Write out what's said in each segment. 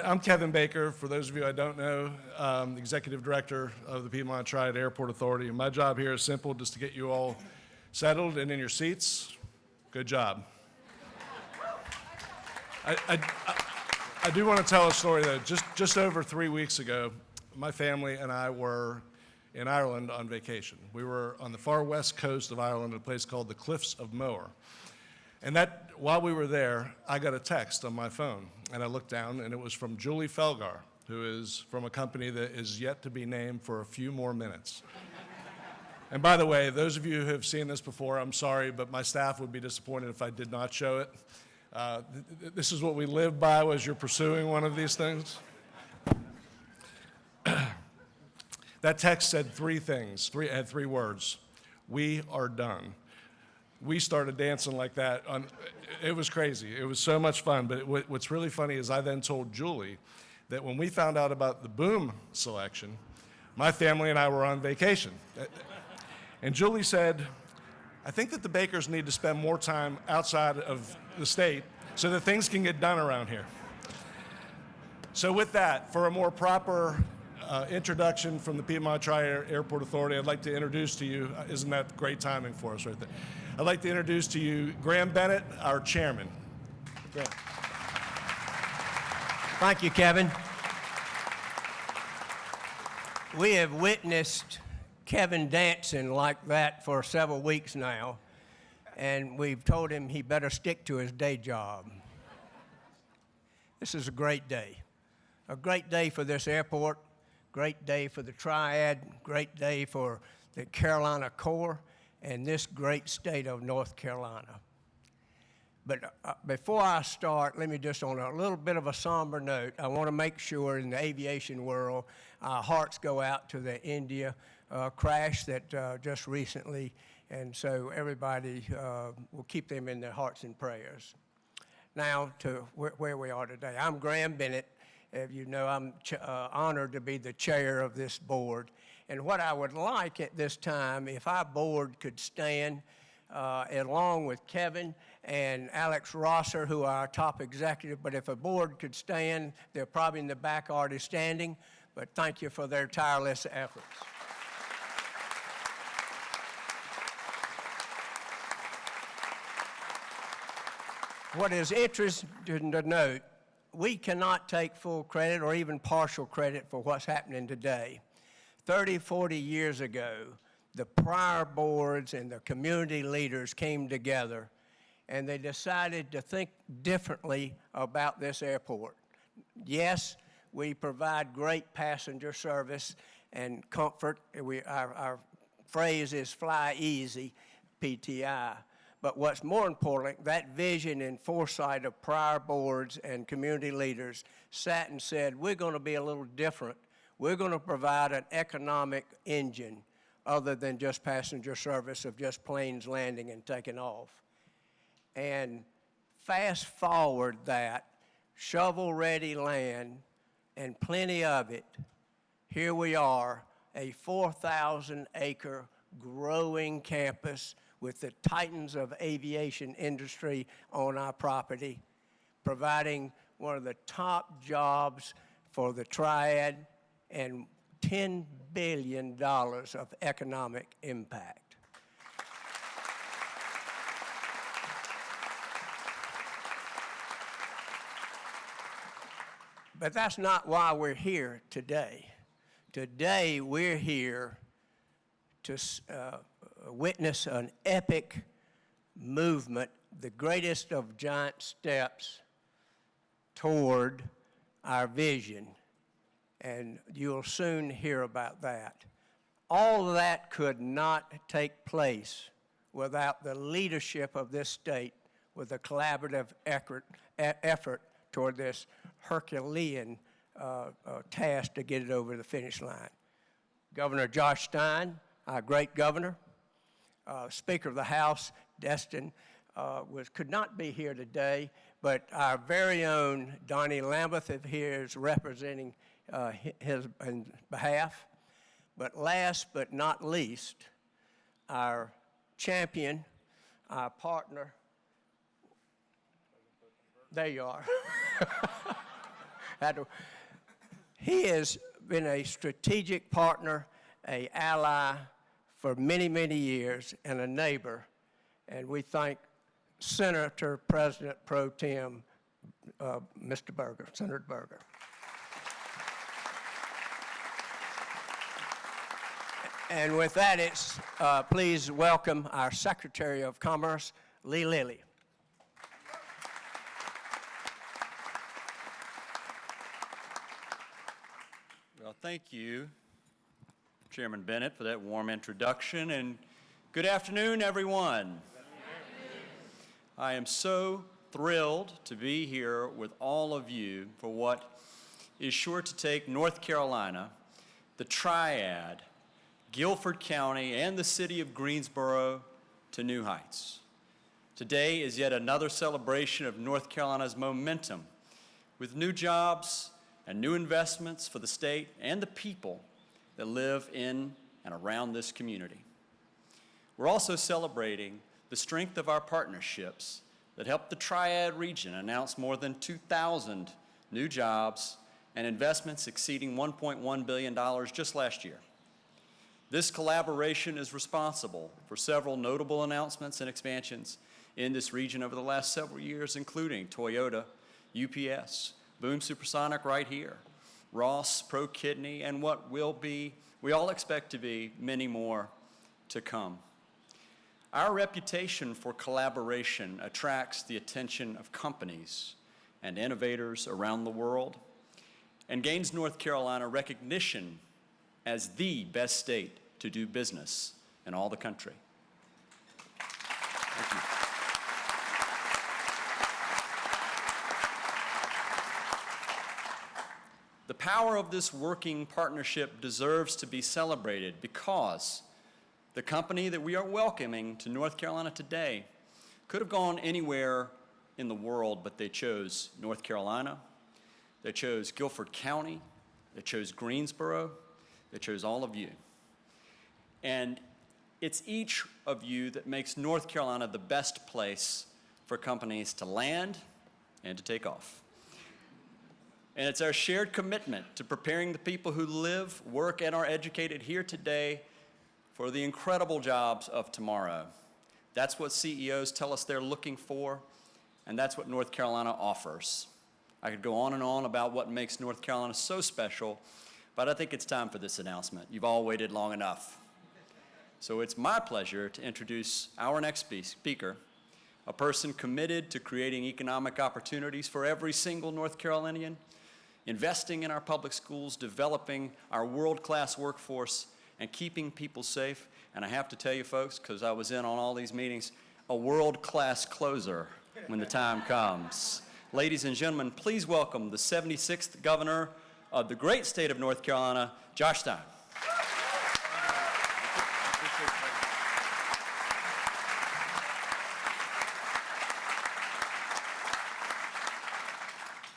I'm Kevin Baker. For those of you I don't know, the Executive Director of the Piedmont Triad Airport Authority. And my job here is simple, just to get you all settled and in your seats. Good job. I do want to tell a story though. Just over 3 weeks ago, my family and I were in Ireland on vacation. We were on the far west coast of Ireland at a place called the Cliffs of Moher. And while we were there, I got a text on my phone, and I looked down, and it was from Julie Felgar, who is from a company that is yet to be named for a few more minutes. And by the way, those of you who have seen this before, I'm sorry, but my staff would be disappointed if I did not show it. This is what we live by as you're pursuing one of these things. That text said three things, had three words. We are done. We started dancing like that. It was crazy. It was so much fun. But what's really funny is I then told Julie that when we found out about the boom selection, my family and I were on vacation. And Julie said, I think that the Bakers need to spend more time outside of the state so that things can get done around here. So with that, for a more proper introduction from the Piedmont Triad Airport Authority, I'd like to introduce to you, isn't that great timing for us right there? I'd like to introduce to you Graham Bennett, our chairman. Graham. Thank you, Kevin. We have witnessed Kevin dancing like that for several weeks now, and we've told him he better stick to his day job. This is a great day for this airport, great day for the Triad, great day for the Carolina Corps, and this great state of North Carolina. But before I start, let me just, on a little bit of a somber note, I want to make sure in the aviation world, our hearts go out to the India crash that just recently, and so everybody will keep them in their hearts and prayers. Now to where we are today. I'm Graham Bennett. As you know, I'm honored to be the chair of this board. And what I would like at this time, if our board could stand along with Kevin and Alex Rosser, who are our top executive, but if a board could stand, they're probably in the back already standing, but thank you for their tireless efforts. What is interesting to note, we cannot take full credit or even partial credit for what's happening today. 30, 40 years ago, the prior boards and the community leaders came together and they decided to think differently about this airport. Yes, we provide great passenger service and comfort. Our phrase is fly easy, PTI. But what's more important, that vision and foresight of prior boards and community leaders sat and said, we're going to be a little different. We're going to provide an economic engine other than just passenger service of just planes landing and taking off. And fast forward that, shovel-ready land and plenty of it, here we are, a 4,000-acre growing campus with the titans of aviation industry on our property, providing one of the top jobs for the Triad and $10 billion of economic impact. But that's not why we're here today. Today, we're here to witness an epic movement, the greatest of giant steps toward our vision. And you'll soon hear about that. All of that could not take place without the leadership of this state with a collaborative effort toward this Herculean task to get it over the finish line. Governor Josh Stein, our great governor, Speaker of the House, Destin, could not be here today, but our very own Donnie Lambeth here is representing his behalf. But last but not least, our champion, our partner, there you are. He has been a strategic partner, an ally for many, many years, and a neighbor. And we thank Senator President Pro Tem, Mr. Berger, Senator Berger. And with that, please welcome our Secretary of Commerce, Lee Lilly. Well, thank you, Chairman Bennett, for that warm introduction, and good afternoon, everyone. I am so thrilled to be here with all of you for what is sure to take North Carolina, the Triad, Guilford County, and the city of Greensboro to new heights. Today is yet another celebration of North Carolina's momentum with new jobs and new investments for the state and the people that live in and around this community. We're also celebrating the strength of our partnerships that helped the Triad region announce more than 2,000 new jobs and investments exceeding $1.1 billion just last year. This collaboration is responsible for several notable announcements and expansions in this region over the last several years, including Toyota, UPS, Boom Supersonic right here, Ross, Pro Kidney, and what will be, we all expect to be, many more to come. Our reputation for collaboration attracts the attention of companies and innovators around the world and gains North Carolina recognition as the best state to do business in all the country. Thank you. The power of this working partnership deserves to be celebrated because the company that we are welcoming to North Carolina today could have gone anywhere in the world, but they chose North Carolina, they chose Guilford County, they chose Greensboro, they chose all of you. And it's each of you that makes North Carolina the best place for companies to land and to take off. And it's our shared commitment to preparing the people who live, work, and are educated here today for the incredible jobs of tomorrow. That's what CEOs tell us they're looking for, and that's what North Carolina offers. I could go on and on about what makes North Carolina so special, but I think it's time for this announcement. You've all waited long enough. So it's my pleasure to introduce our next speaker, a person committed to creating economic opportunities for every single North Carolinian, investing in our public schools, developing our world-class workforce, and keeping people safe. And I have to tell you folks, because I was in on all these meetings, a world-class closer when the time comes. Ladies and gentlemen, please welcome the 76th governor of the great state of North Carolina, Josh Stein.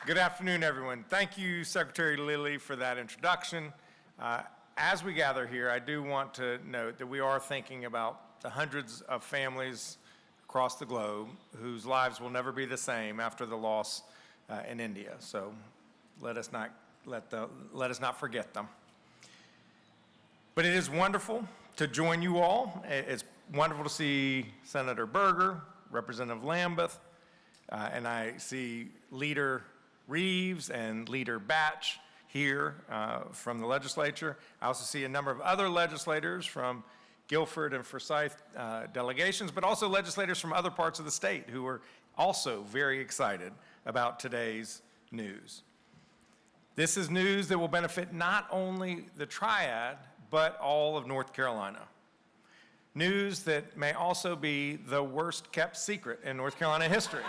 Good afternoon, everyone. Thank you, Secretary Lilly, for that introduction. As we gather here, I do want to note that we are thinking about the hundreds of families across the globe whose lives will never be the same after the loss in India. So let us not forget them. But it is wonderful to join you all. It's wonderful to see Senator Berger, Representative Lambeth, and I see Leader Reeves and Leader Batch here from the legislature. I also see a number of other legislators from Guilford and Forsyth delegations, but also legislators from other parts of the state who are also very excited about today's news. This is news that will benefit not only the Triad, but all of North Carolina. News that may also be the worst kept secret in North Carolina history.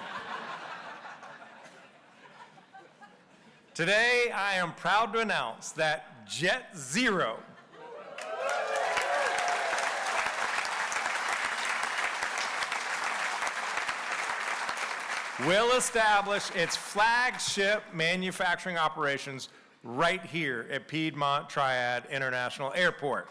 Today, I am proud to announce that JetZero will establish its flagship manufacturing operations right here at Piedmont Triad International Airport.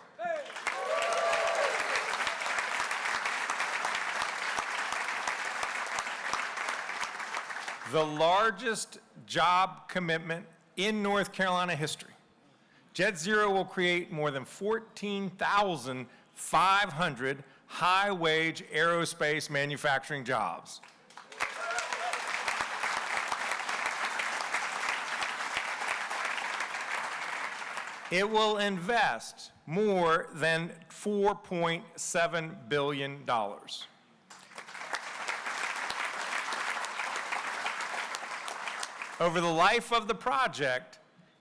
The largest job commitment in North Carolina history. JetZero will create more than 14,500 high-wage aerospace manufacturing jobs. It will invest more than $4.7 billion. Over the life of the project,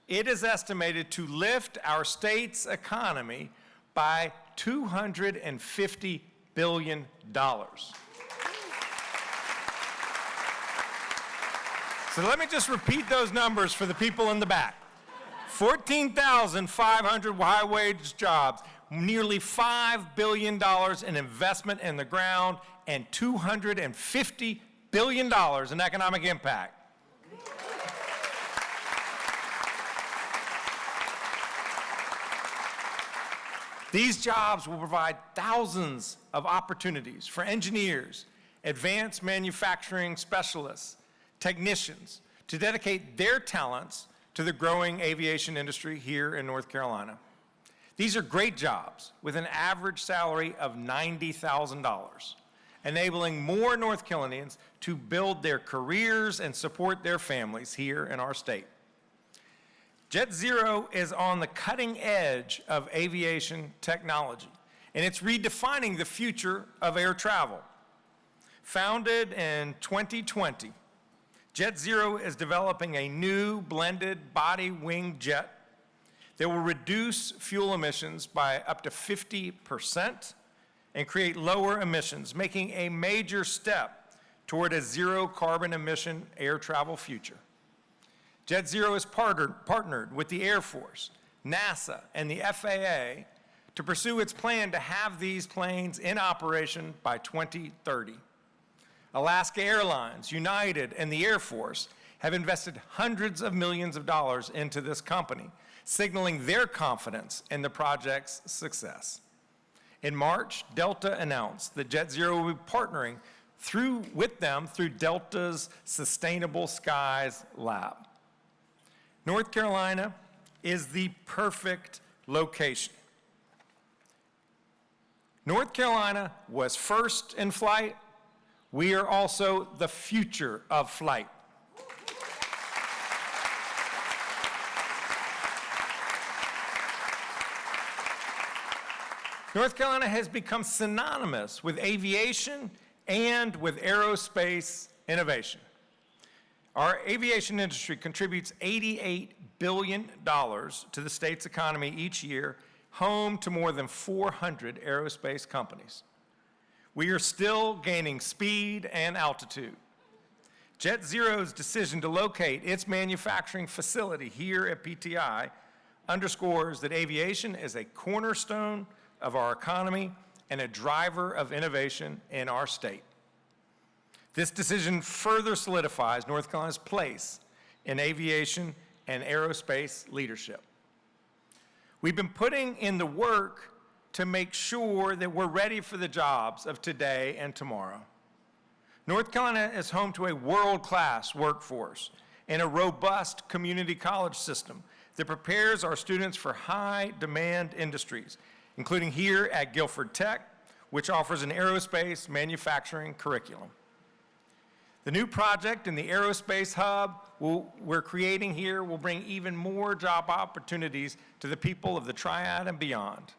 it is estimated to lift our state's economy by $250 billion. So let me just repeat those numbers for the people in the back. 14,500 high-wage jobs, nearly $5 billion in investment in the ground, and $250 billion in economic impact. These jobs will provide thousands of opportunities for engineers, advanced manufacturing specialists, technicians to dedicate their talents to the growing aviation industry here in North Carolina. These are great jobs with an average salary of $90,000, enabling more North Carolinians to build their careers and support their families here in our state. JetZero is on the cutting edge of aviation technology, and it's redefining the future of air travel. Founded in 2020, JetZero is developing a new blended body-wing jet that will reduce fuel emissions by up to 50% and create lower emissions, making a major step toward a zero carbon emission air travel future. JetZero has partnered with the Air Force, NASA, and the FAA to pursue its plan to have these planes in operation by 2030. Alaska Airlines, United, and the Air Force have invested hundreds of millions of dollars into this company, signaling their confidence in the project's success. In March, Delta announced that JetZero will be partnering with them through Delta's Sustainable Skies Lab. North Carolina is the perfect location. North Carolina was first in flight. We are also the future of flight. North Carolina has become synonymous with aviation and with aerospace innovation. Our aviation industry contributes $88 billion to the state's economy each year, home to more than 400 aerospace companies. We are still gaining speed and altitude. JetZero's decision to locate its manufacturing facility here at PTI underscores that aviation is a cornerstone of our economy and a driver of innovation in our state. This decision further solidifies North Carolina's place in aviation and aerospace leadership. We've been putting in the work to make sure that we're ready for the jobs of today and tomorrow. North Carolina is home to a world-class workforce and a robust community college system that prepares our students for high-demand industries, including here at Guilford Tech, which offers an aerospace manufacturing curriculum. The new project in the aerospace hub we're creating here will bring even more job opportunities to the people of the Triad and beyond.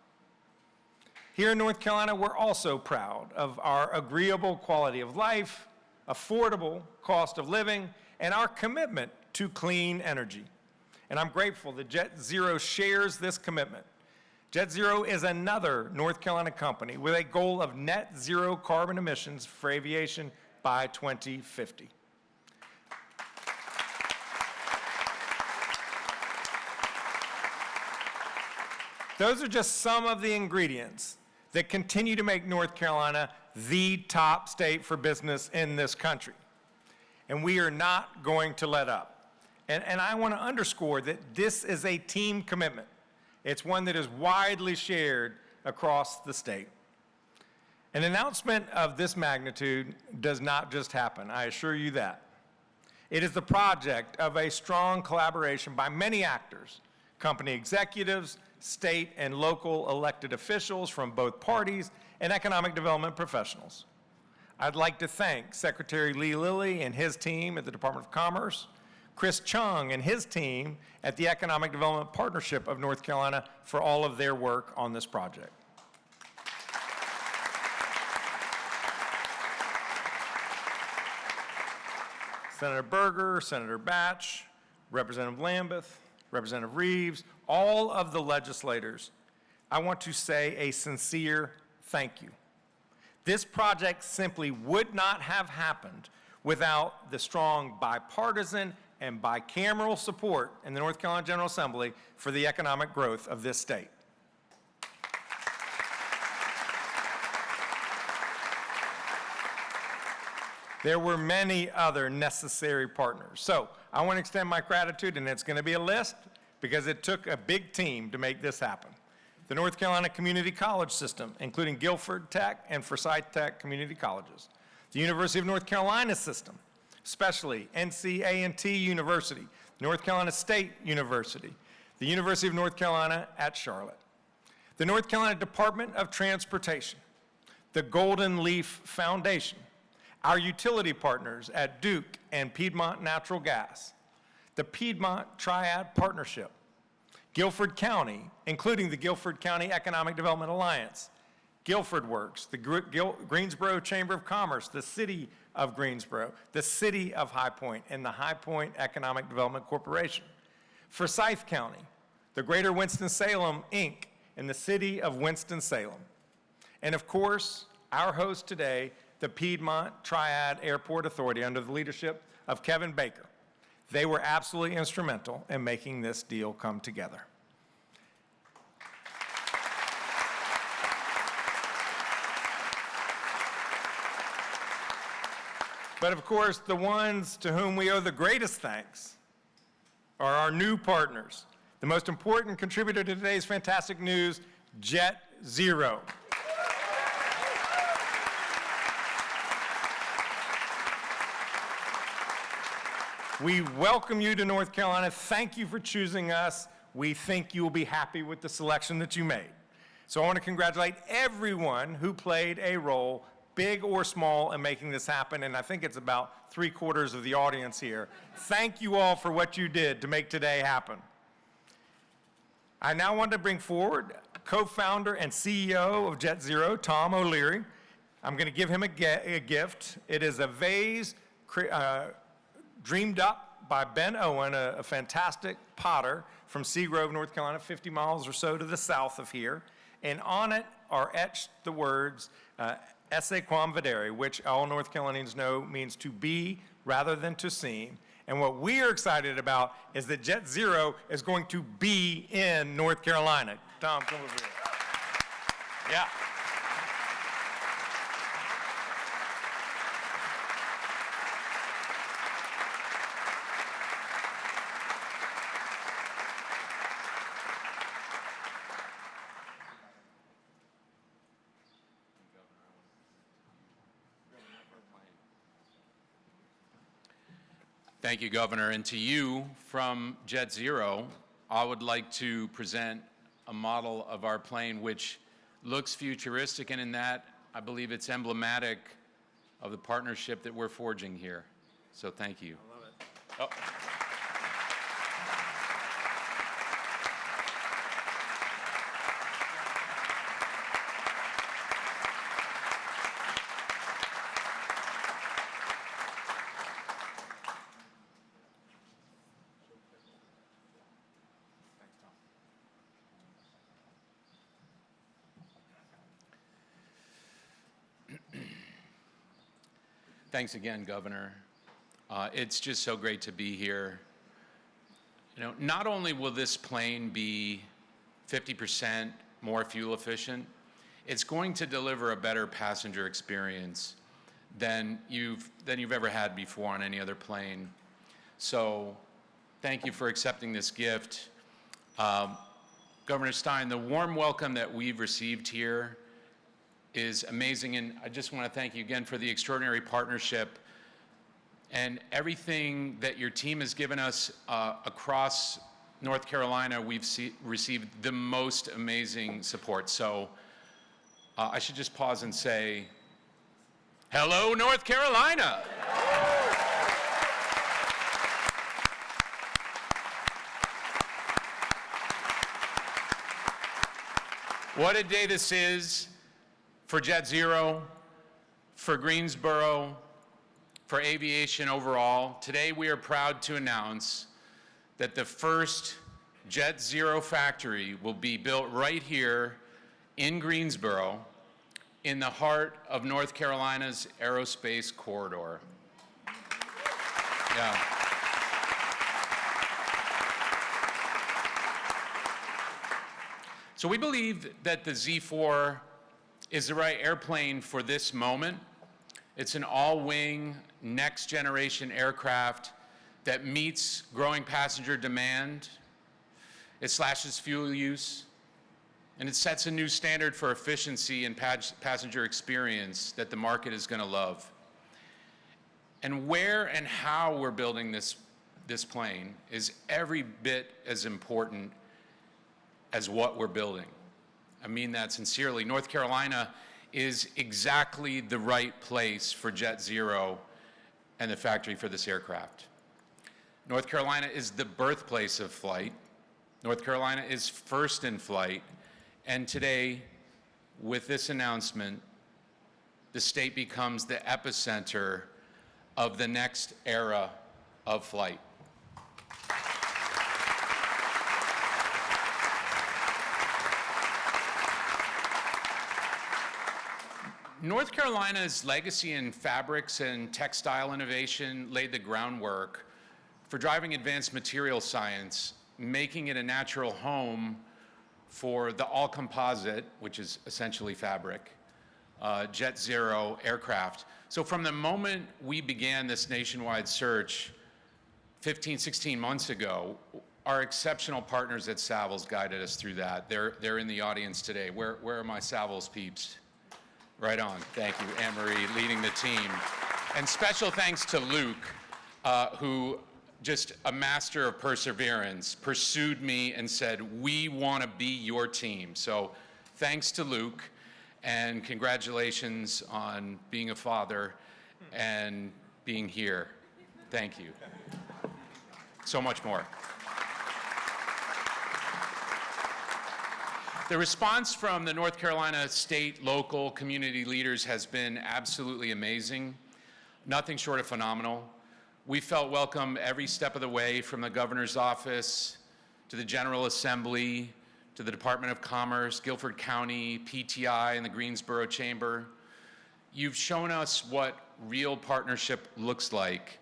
Here in North Carolina, we're also proud of our agreeable quality of life, affordable cost of living, and our commitment to clean energy. And I'm grateful that JetZero shares this commitment. JetZero is another North Carolina company with a goal of net zero carbon emissions for aviation by 2050. Those are just some of the ingredients that continue to make North Carolina the top state for business in this country. And we are not going to let up. And I want to underscore that this is a team commitment. It's one that is widely shared across the state. An announcement of this magnitude does not just happen, I assure you that. It is the project of a strong collaboration by many actors, company executives, state and local elected officials from both parties, and economic development professionals. I'd like to thank Secretary Lee Lilly and his team at the Department of Commerce, Chris Chung and his team at the Economic Development Partnership of North Carolina for all of their work on this project. Senator Berger, Senator Batch, Representative Lambeth, Representative Reeves, all of the legislators, I want to say a sincere thank you. This project simply would not have happened without the strong bipartisan and bicameral support in the North Carolina General Assembly for the economic growth of this state. There were many other necessary partners. So I want to extend my gratitude, and it's going to be a list because it took a big team to make this happen. The North Carolina Community College System, including Guilford Tech and Forsyth Tech Community Colleges. The University of North Carolina System, especially NC-A&T University, North Carolina State University, the University of North Carolina at Charlotte. The North Carolina Department of Transportation, the Golden Leaf Foundation, our utility partners at Duke and Piedmont Natural Gas, the Piedmont Triad Partnership, Guilford County, including the Guilford County Economic Development Alliance, Guilford Works, the Greensboro Chamber of Commerce, the City of Greensboro, the City of High Point, and the High Point Economic Development Corporation. Forsyth County, the Greater Winston-Salem, Inc., and the City of Winston-Salem. And of course, our host today, the Piedmont Triad Airport Authority under the leadership of Kevin Baker. They were absolutely instrumental in making this deal come together. But of course, the ones to whom we owe the greatest thanks are our new partners. The most important contributor to today's fantastic news, JetZero. We welcome you to North Carolina. Thank you for choosing us. We think you will be happy with the selection that you made. So I want to congratulate everyone who played a role, big or small, in making this happen, and I think it's about 3/4 of the audience here. Thank you all for what you did to make today happen. I now want to bring forward co-founder and CEO of JetZero, Tom O'Leary. I'm going to give him a gift. It is a vase dreamed up by Ben Owen, a fantastic potter from Seagrove, North Carolina, 50 miles or so to the south of here. And on it are etched the words, esse quam videre, which all North Carolinians know means to be rather than to seem. And what we are excited about is that JetZero is going to be in North Carolina. Tom, come over here. Yeah. Thank you, Governor. And to you from JetZero, I would like to present a model of our plane which looks futuristic, and in that, I believe it's emblematic of the partnership that we're forging here. So thank you. I love it. Oh. Thanks again, Governor. It's just so great to be here. You know, not only will this plane be 50% more fuel efficient, it's going to deliver a better passenger experience than you've ever had before on any other plane. So thank you for accepting this gift. Governor Stein, the warm welcome that we've received here is amazing, and I just want to thank you again for the extraordinary partnership And everything that your team has given us across North Carolina, we've received the most amazing support. So I should just pause and say, hello, North Carolina. What a day this is for JetZero, for Greensboro, for aviation overall. Today we are proud to announce that the first JetZero factory will be built right here in Greensboro, in the heart of North Carolina's aerospace corridor. Yeah. So we believe that the Z4 is the right airplane for this moment. It's an all-wing, next-generation aircraft that meets growing passenger demand. It slashes fuel use, and it sets a new standard for efficiency and passenger experience that the market is going to love. And where and how we're building this plane is every bit as important as what we're building. I mean that sincerely. North Carolina is exactly the right place for JetZero and the factory for this aircraft. North Carolina is the birthplace of flight. North Carolina is first in flight. And today, with this announcement, the state becomes the epicenter of the next era of flight. North Carolina's legacy in fabrics and textile innovation laid the groundwork for driving advanced material science, making it a natural home for the all-composite, which is essentially fabric, JetZero aircraft. So from the moment we began this nationwide search 15, 16 months ago, our exceptional partners at Savills guided us through that. They're in the audience today. Where are my Savills peeps? Right on. Thank you, Anne-Marie, leading the team. And special thanks to Luke, who, just a master of perseverance, pursued me and said, we want to be your team. So thanks to Luke, and congratulations on being a father and being here. Thank you. So much more. The response from the North Carolina state, local, community leaders has been absolutely amazing, nothing short of phenomenal. We felt welcome every step of the way, from the governor's office to the General Assembly to the Department of Commerce, Guilford County, PTI, and the Greensboro Chamber. You've shown us what real partnership looks like,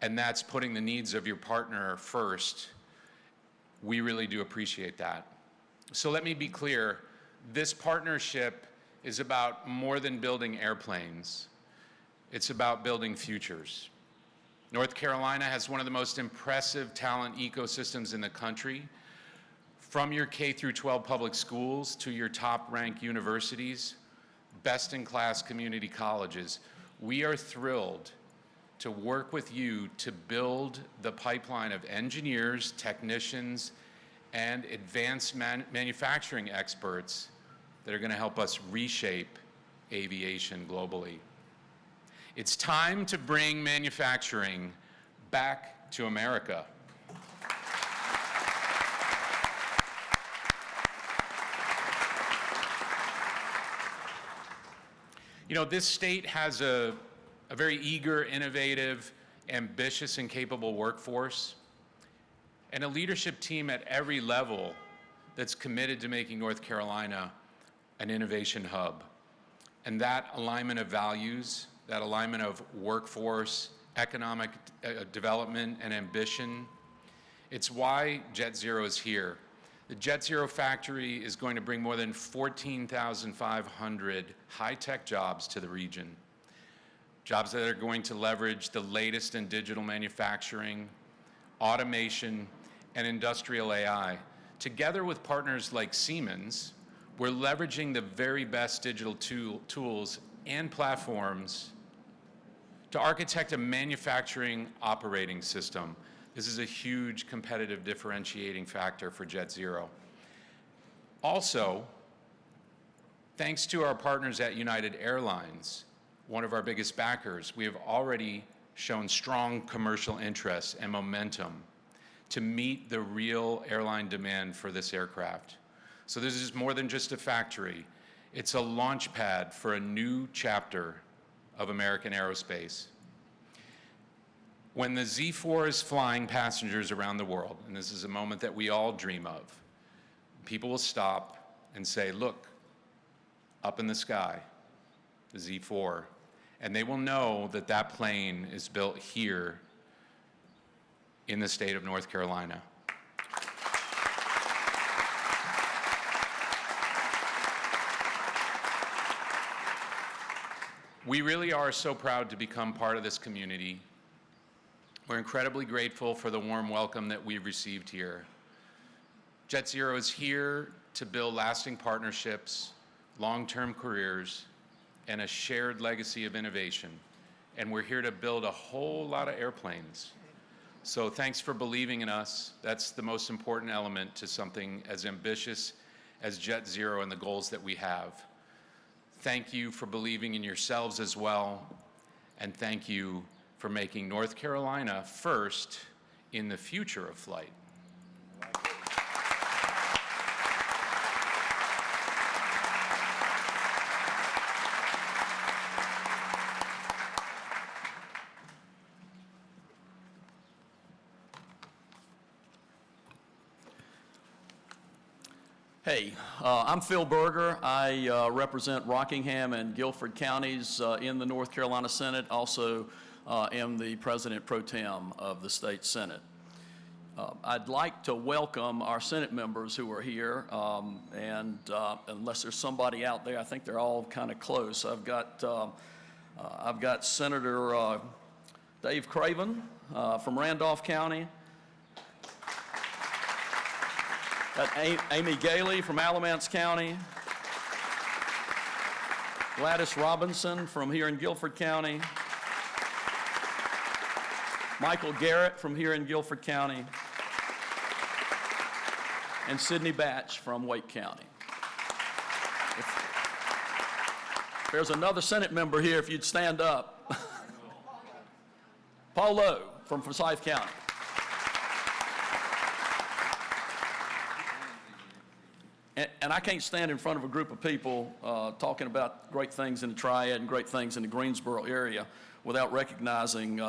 and that's putting the needs of your partner first. We really do appreciate that. So let me be clear, this partnership is about more than building airplanes. It's about building futures. North Carolina has one of the most impressive talent ecosystems in the country. From your K through 12 public schools to your top-ranked universities, best-in-class community colleges, we are thrilled to work with you to build the pipeline of engineers, technicians, and advanced manufacturing experts that are going to help us reshape aviation globally. It's time to bring manufacturing back to America. You know, this state has a very eager, innovative, ambitious, and capable workforce, and a leadership team at every level that's committed to making North Carolina an innovation hub. And that alignment of values, that alignment of workforce, economic development, and ambition, it's why JetZero is here. The JetZero factory is going to bring more than 14,500 high-tech jobs to the region. Jobs that are going to leverage the latest in digital manufacturing, automation, and industrial AI. Together with partners like Siemens, we're leveraging the very best digital tools and platforms to architect a manufacturing operating system. This is a huge competitive differentiating factor for JetZero. Also, thanks to our partners at United Airlines, one of our biggest backers, we have already shown strong commercial interest and momentum to meet the real airline demand for this aircraft. So this is more than just a factory. It's a launch pad for a new chapter of American aerospace. When the Z4 is flying passengers around the world, and this is a moment that we all dream of, people will stop and say, look, up in the sky, the Z4, and they will know that that plane is built here in the state of North Carolina. We really are so proud to become part of this community. We're incredibly grateful for the warm welcome that we've received here. JetZero is here to build lasting partnerships, long-term careers, and a shared legacy of innovation. And we're here to build a whole lot of airplanes. So thanks for believing in us. That's the most important element to something as ambitious as JetZero and the goals that we have. Thank you for believing in yourselves as well, and thank you for making North Carolina first in the future of flight. Hey, I'm Phil Berger. I represent Rockingham and Guilford counties in the North Carolina Senate. Also am the President Pro Tem of the State Senate. I'd like to welcome our Senate members who are here, and unless there's somebody out there, I think they're all kind of close. I've got Senator Dave Craven from Randolph County. Got Amy Gailey from Alamance County. Gladys Robinson from here in Guilford County. Michael Garrett from here in Guilford County. And Sidney Batch from Wake County. If there's another Senate member here, if you'd stand up. Paul Lowe from Forsyth County. And I can't stand in front of a group of people talking about great things in the Triad and great things in the Greensboro area without recognizing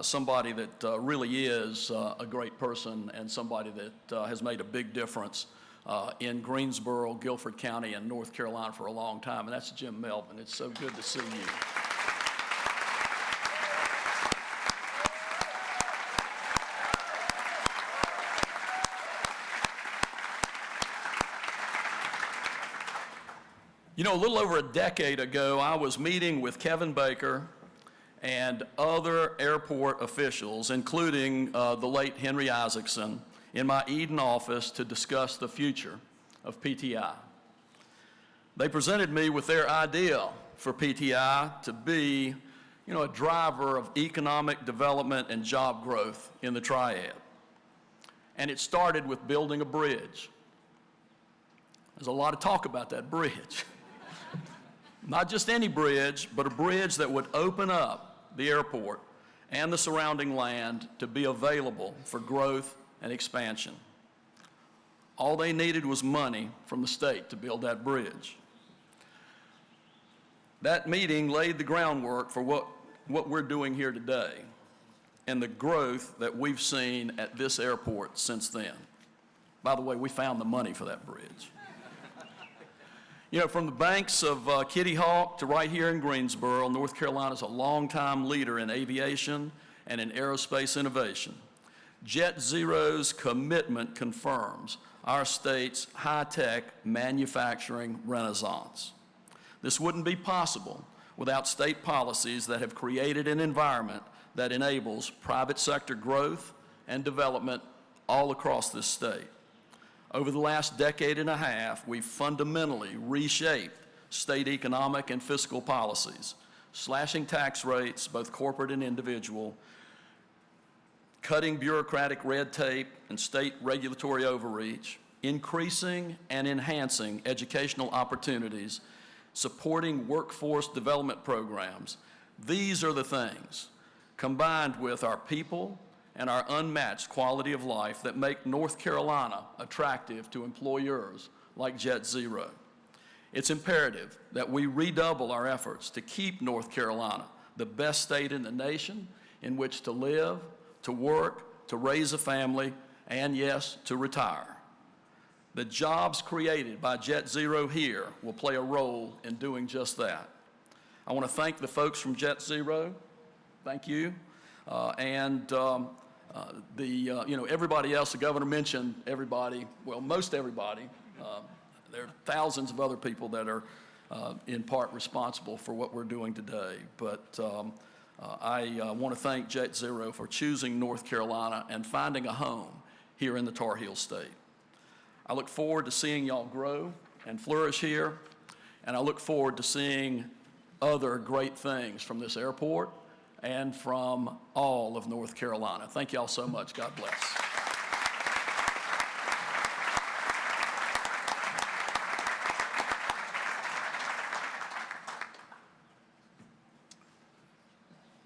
somebody that really is a great person and somebody that has made a big difference in Greensboro, Guilford County, and North Carolina for a long time, and that's Jim Melvin. It's so good to see you. You know, a little over a decade ago, I was meeting with Kevin Baker and other airport officials, including the late Henry Isaacson, in my Eden office to discuss the future of PTI. They presented me with their idea for PTI to be, you know, a driver of economic development and job growth in the Triad. And it started with building a bridge. There's a lot of talk about that bridge. Not just any bridge, but a bridge that would open up the airport and the surrounding land to be available for growth and expansion. All they needed was money from the state to build that bridge. That meeting laid the groundwork for what we're doing here today and the growth that we've seen at this airport since then. By the way, we found the money for that bridge. You know, from the banks of Kitty Hawk to right here in Greensboro, North Carolina is a longtime leader in aviation and in aerospace innovation. JetZero's commitment confirms our state's high-tech manufacturing renaissance. This wouldn't be possible without state policies that have created an environment that enables private sector growth and development all across this state. Over the last decade and a half, we've fundamentally reshaped state economic and fiscal policies slashing tax rates, both corporate and individual, cutting bureaucratic red tape and state regulatory overreach, increasing and enhancing educational opportunities, supporting workforce development programs. These are the things, combined with our people and our unmatched quality of life, that make North Carolina attractive to employers like JetZero. It's imperative that we redouble our efforts to keep North Carolina the best state in the nation in which to live, to work, to raise a family, and yes, to retire. The jobs created by JetZero here will play a role in doing just that. I want to thank the folks from JetZero. Thank you. Everybody else, the governor mentioned everybody, well, most everybody. There are thousands of other people that are in part responsible for what we're doing today. But I want to thank JetZero for choosing North Carolina and finding a home here in the Tar Heel State. I look forward to seeing y'all grow and flourish here, and I look forward to seeing other great things from this airport and from all of North Carolina. Thank y'all so much. God bless.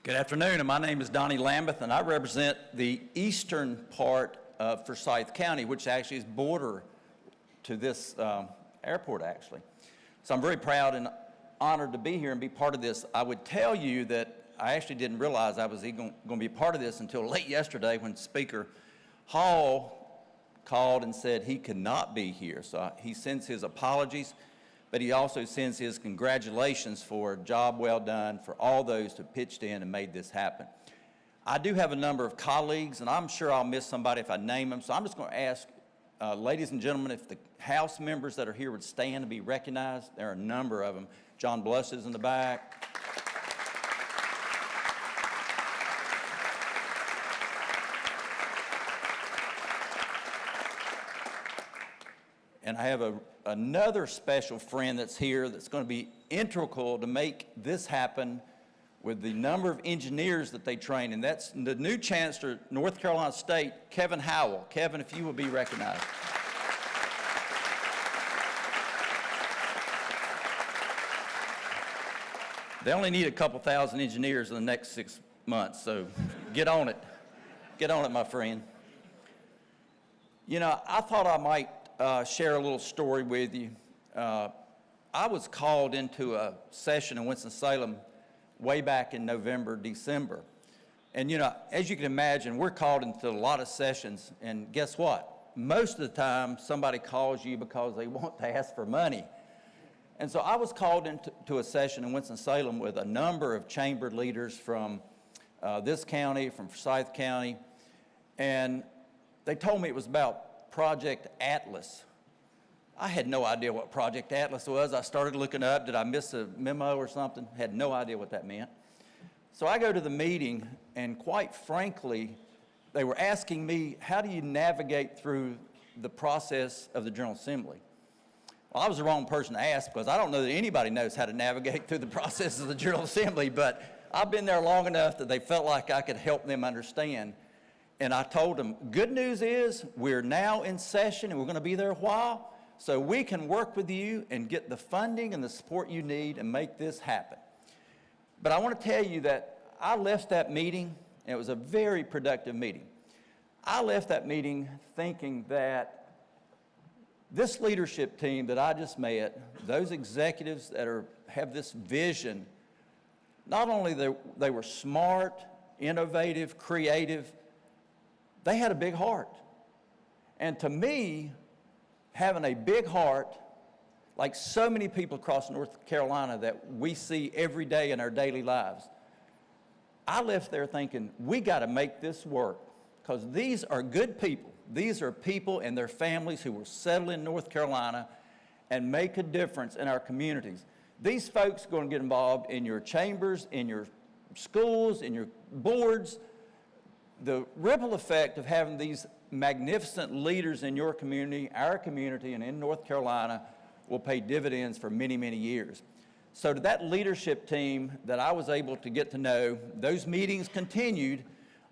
Good afternoon, and my name is Donnie Lambeth, and I represent the eastern part of Forsyth County, which actually is border to this airport, actually. So I'm very proud and honored to be here and be part of this. I would tell you that I actually didn't realize I was even going to be part of this until late yesterday when Speaker Hall called and said he could not be here. So he sends his apologies, but he also sends his congratulations for a job well done for all those who pitched in and made this happen. I do have a number of colleagues, and I'm sure I'll miss somebody if I name them, so I'm just going to ask, ladies and gentlemen, if the House members that are here would stand to be recognized. There are a number of them. John Bluss is in the back. And I have another special friend that's here that's going to be integral to make this happen with the number of engineers that they train, and that's the new Chancellor, North Carolina State, Kevin Howell. Kevin, if you will be recognized. They only need a couple thousand engineers in the next 6 months, so get on it. Get on it, my friend. You know, I thought I might share a little story with you. I was called into a session in Winston-Salem way back in November, December. And you know, as you can imagine, we're called into a lot of sessions, and guess what? Most of the time, somebody calls you because they want to ask for money. And so I was called into a session in Winston-Salem with a number of chamber leaders from this county, from Forsyth County, and they told me it was about Project Atlas. I had no idea what Project Atlas was. I started looking up. Did I miss a memo or something? Had no idea what that meant. So I go to the meeting, and quite frankly, they were asking me, how do you navigate through the process of the General Assembly? Well, I was the wrong person to ask because I don't know that anybody knows how to navigate through the process of the General Assembly, but I've been there long enough that they felt like I could help them understand. And I told them, good news is we're now in session and we're going to be there a while, so we can work with you and get the funding and the support you need and make this happen. But I want to tell you that I left that meeting, and it was a very productive meeting. I left that meeting thinking that this leadership team that I just met, those executives that have this vision, not only they were smart, innovative, creative, they had a big heart. And to me, having a big heart, like so many people across North Carolina that we see every day in our daily lives, I left there thinking, we got to make this work because these are good people. These are people and their families who will settle in North Carolina and make a difference in our communities. These folks are going to get involved in your chambers, in your schools, in your boards. The ripple effect of having these magnificent leaders in your community, our community, and in North Carolina will pay dividends for many, many years. So to that leadership team that I was able to get to know, those meetings continued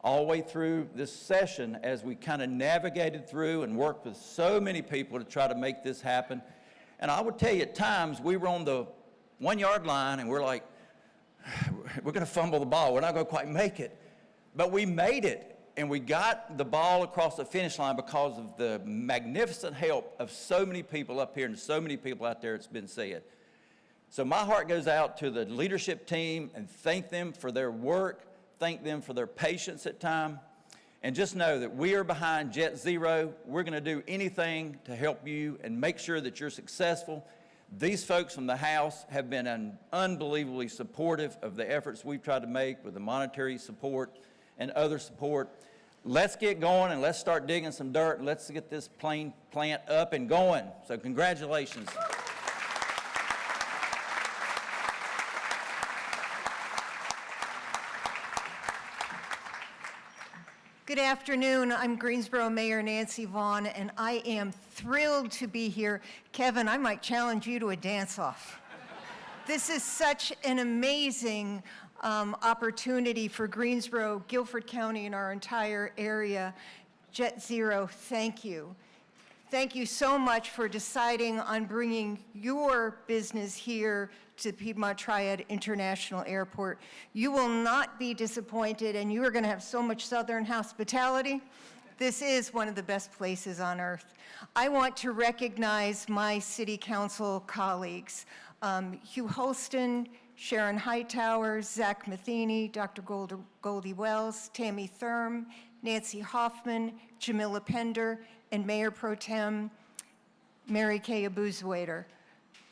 all the way through this session as we kind of navigated through and worked with so many people to try to make this happen. And I would tell you, at times, we were on the 1 yard line and we're like, we're going to fumble the ball. We're not going to quite make it. But we made it, and we got the ball across the finish line because of the magnificent help of so many people up here and so many people out there, it's been said. So my heart goes out to the leadership team and thank them for their work, thank them for their patience at time, and just know that we are behind JetZero. We're going to do anything to help you and make sure that you're successful. These folks from the House have been unbelievably supportive of the efforts we've tried to make with the monetary support and other support. Let's get going and let's start digging some dirt and let's get this plane plant up and going. So congratulations. Good afternoon. I'm Greensboro Mayor Nancy Vaughn, and I am thrilled to be here. Kevin, I might challenge you to a dance-off. This is such an amazing opportunity for Greensboro, Guilford County, and our entire area. JetZero, thank you. Thank you so much for deciding on bringing your business here to Piedmont Triad International Airport. You will not be disappointed, and you are going to have so much Southern hospitality. This is one of the best places on earth. I want to recognize my city council colleagues, Hugh Holston, Sharon Hightower, Zach Matheny, Dr. Goldie Wells, Tammy Thurm, Nancy Hoffman, Jamila Pender, and Mayor Pro Tem Mary Kay Abuzwaiter.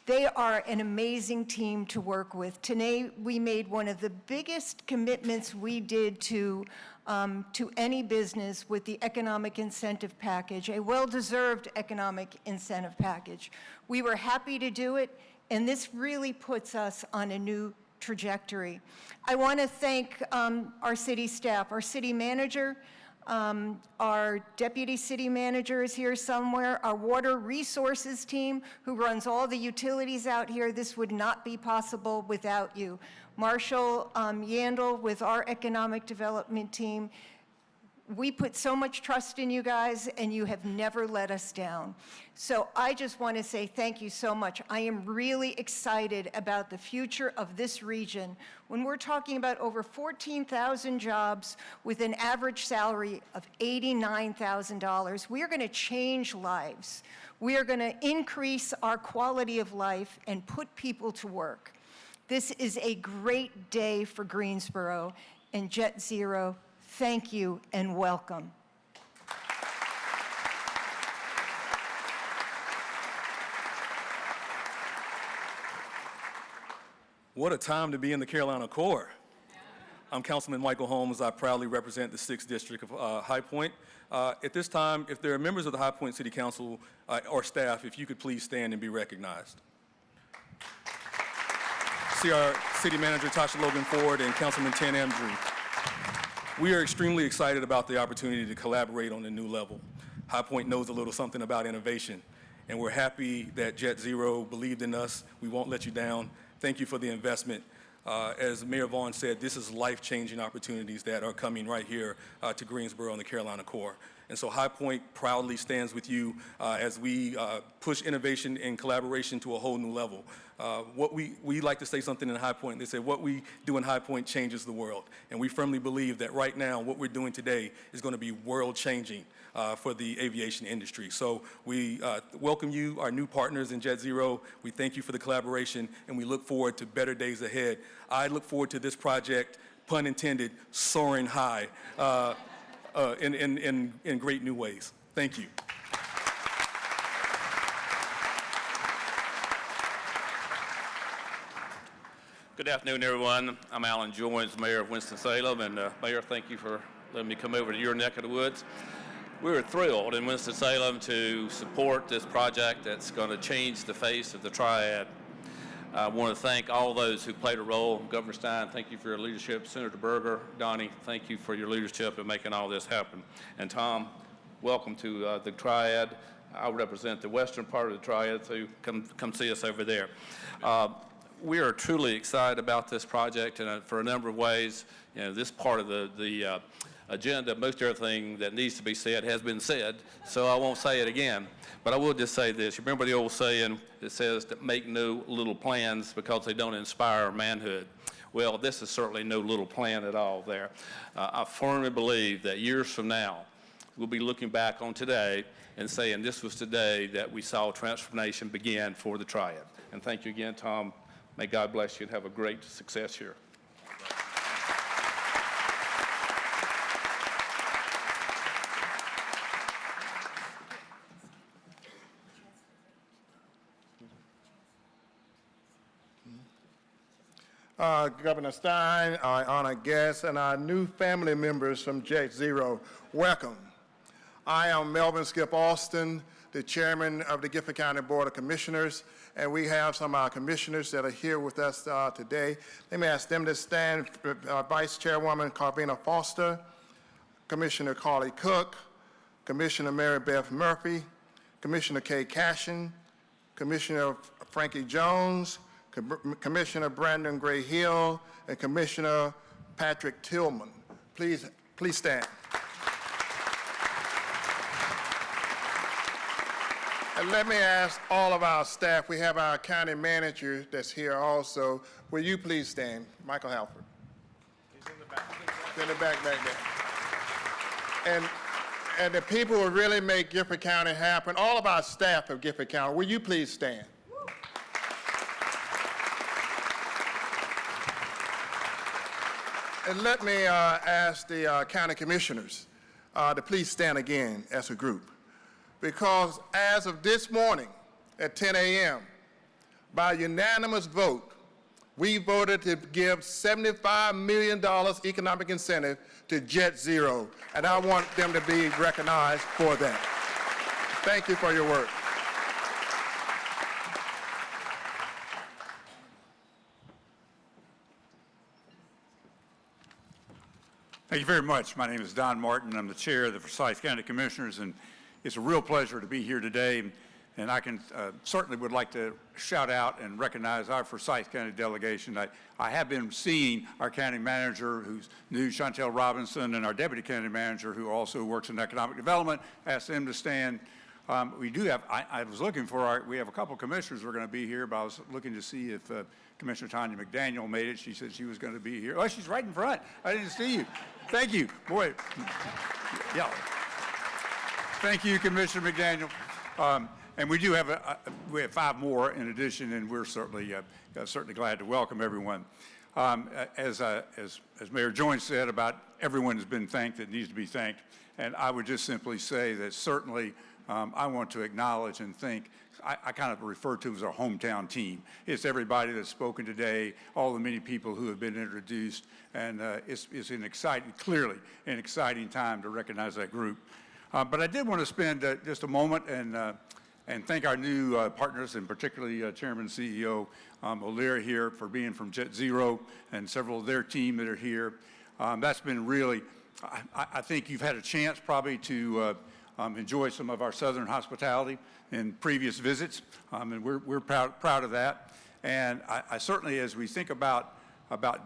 They are an amazing team to work with. Today, we made one of the biggest commitments we did to any business with the economic incentive package, a well-deserved economic incentive package. We were happy to do it, and this really puts us on a new trajectory. I want to thank our city staff, our city manager, our deputy city manager is here somewhere, our water resources team who runs all the utilities out here. This would not be possible without you. Marshall Yandel with our economic development team. We put so much trust in you guys, and you have never let us down. So I just want to say thank you so much. I am really excited about the future of this region. When we're talking about over 14,000 jobs with an average salary of $89,000, we are going to change lives. We are going to increase our quality of life and put people to work. This is a great day for Greensboro, and JetZero, thank you and welcome. What a time to be in the Carolina Core. I'm Councilman Michael Holmes. I proudly represent the 6th District of High Point. At this time, if there are members of the High Point City Council or staff, if you could please stand and be recognized. See our City Manager Tasha Logan Ford and Councilman Tan Amdrew. We are extremely excited about the opportunity to collaborate on a new level. High Point knows a little something about innovation, and we're happy that JetZero believed in us. We won't let you down. Thank you for the investment. As Mayor Vaughn said, this is life-changing opportunities that are coming right here to Greensboro and the Carolina Core. And so High Point proudly stands with you as we push innovation and collaboration to a whole new level. We like to say something in High Point. They say what we do in High Point changes the world. And we firmly believe that right now what we're doing today is going to be world-changing for the aviation industry. So we welcome you, our new partners in JetZero. We thank you for the collaboration, and we look forward to better days ahead. I look forward to this project, pun intended, soaring high in great new ways. Thank you. Good afternoon, everyone. I'm Alan Joins, Mayor of Winston-Salem, and Mayor, thank you for letting me come over to your neck of the woods. We were thrilled in Winston-Salem to support this project that's going to change the face of the Triad. I want to thank all those who played a role. Governor Stein, thank you for your leadership. Senator Berger, Donnie, thank you for your leadership in making all this happen. And Tom, welcome to the Triad. I represent the western part of the Triad, so come see us over there. We are truly excited about this project, and for a number of ways. You know, this part of the agenda, most everything that needs to be said has been said, so I won't say it again. But I will just say this. You remember the old saying that says to make no little plans because they don't inspire manhood. Well, this is certainly no little plan at all there. I firmly believe that years from now, we'll be looking back on today and saying this was today that we saw transformation begin for the Triad. And thank you again, Tom. May God bless you and have a great success here. Governor Stein, our honored guests, and our new family members from JetZero, welcome. I am Melvin Skip Alston, the chairman of the Gifford County Board of Commissioners, and we have some of our commissioners that are here with us today. Let me ask them to stand. Vice Chairwoman Carvina Foster, Commissioner Carly Cook, Commissioner Mary Beth Murphy, Commissioner Kay Cashin, Commissioner Frankie Jones, Commissioner Brandon Gray Hill, and Commissioner Patrick Tillman. Please stand. And let me ask all of our staff, we have our county manager that's here also. Will you please stand? Michael Halford. He's in the back. He's in the back there. And the people who really make Gifford County happen, all of our staff of Gifford County, will you please stand? And let me ask the county commissioners to please stand again as a group. Because as of this morning at 10 a.m., by unanimous vote, we voted to give $75 million economic incentive to JetZero, and I want them to be recognized for that. Thank you for your work. Thank you very much. My name is Don Martin. I'm the chair of the Forsyth County Commissioners, and it's a real pleasure to be here today. And I can certainly would like to shout out and recognize our Forsyth County delegation. I have been seeing our county manager, who's new, Chantel Robinson, and our deputy county manager, who also works in economic development. Asked them to stand. We do have, I was looking for we have a couple of commissioners who are going to be here, but I was looking to see if Commissioner Tanya McDaniel made it. She said she was going to be here. Oh, she's right in front. I didn't see you. Thank you. Boy, yeah. Thank you, Commissioner McDaniel. And we do have we have 5 more in addition, and we're certainly glad to welcome everyone. As Mayor Joynes said, about everyone has been thanked that needs to be thanked, and I would just simply say that certainly I want to acknowledge and thank. I kind of refer to as our hometown team. It's everybody that's spoken today, all the many people who have been introduced, and it's clearly an exciting time to recognize that group. But I did want to spend just a moment and thank our new partners, and particularly Chairman and CEO O'Leary here for being from JetZero, and several of their team that are here. That's been really, I think you've had a chance probably to enjoy some of our southern hospitality in previous visits, and we're proud of that. And I certainly, as we think about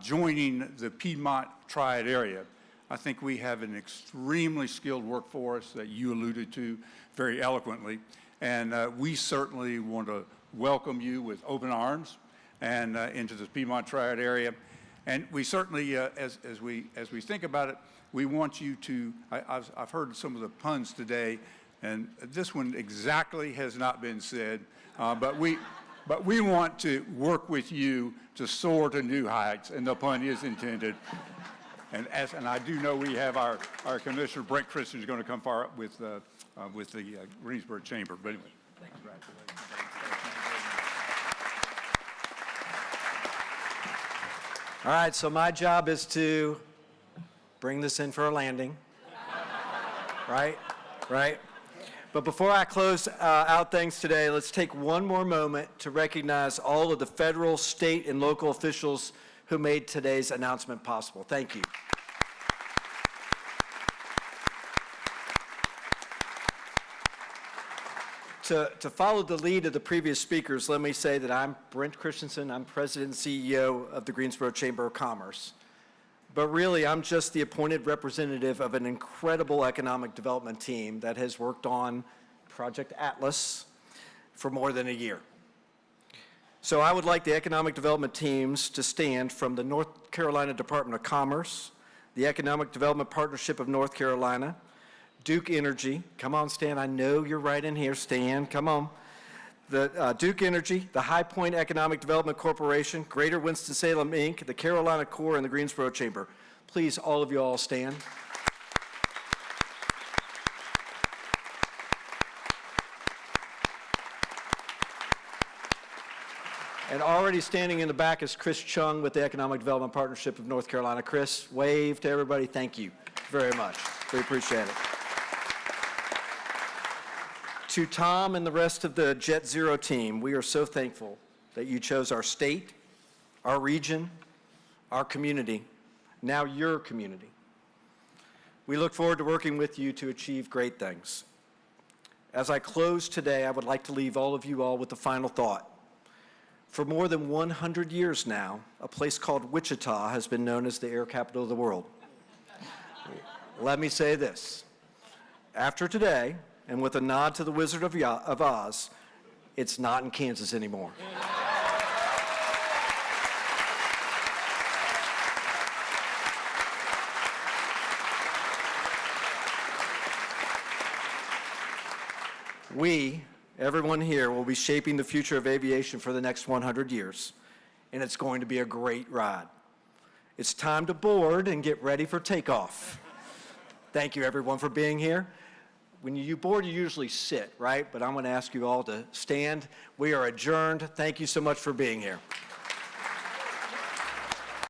joining the Piedmont Triad area, I think we have an extremely skilled workforce that you alluded to very eloquently, and we certainly want to welcome you with open arms and into the Piedmont Triad area. And we certainly, as we think about it, we want you to. I've heard some of the puns today, and this one exactly has not been said, but we want to work with you to soar to new heights, and the pun is intended. And I do know we have our Commissioner Brent Christian is going to come far up with the Greensburg Chamber. But anyway, congratulations. All right, so my job is to bring this in for a landing. Right? But before I close out things today, let's take one more moment to recognize all of the federal, state, and local officials who made today's announcement possible. Thank you. to follow the lead of the previous speakers, let me say that I'm Brent Christensen. I'm President and CEO of the Greensboro Chamber of Commerce. But really, I'm just the appointed representative of an incredible economic development team that has worked on Project Atlas for more than a year. So I would like the economic development teams to stand from the North Carolina Department of Commerce, the Economic Development Partnership of North Carolina, Duke Energy, come on, Stan, I know you're right in here, Stan, come on. The Duke Energy, the High Point Economic Development Corporation, Greater Winston-Salem, Inc., the Carolina Corps, and the Greensboro Chamber. Please, all of you all stand. And already standing in the back is Chris Chung with the Economic Development Partnership of North Carolina. Chris, wave to everybody. Thank you very much. We appreciate it. To Tom and the rest of the JetZero team, we are so thankful that you chose our state, our region, our community, now your community. We look forward to working with you to achieve great things. As I close today, I would like to leave all of you all with the final thought. For more than 100 years now, a place called Wichita has been known as the air capital of the world. Let me say this. After today, and with a nod to the Wizard of Oz, it's not in Kansas anymore. We, everyone here, will be shaping the future of aviation for the next 100 years, and it's going to be a great ride. It's time to board and get ready for takeoff. Thank you, everyone, for being here. When you board, you usually sit, right? But I'm going to ask you all to stand. We are adjourned. Thank you so much for being here.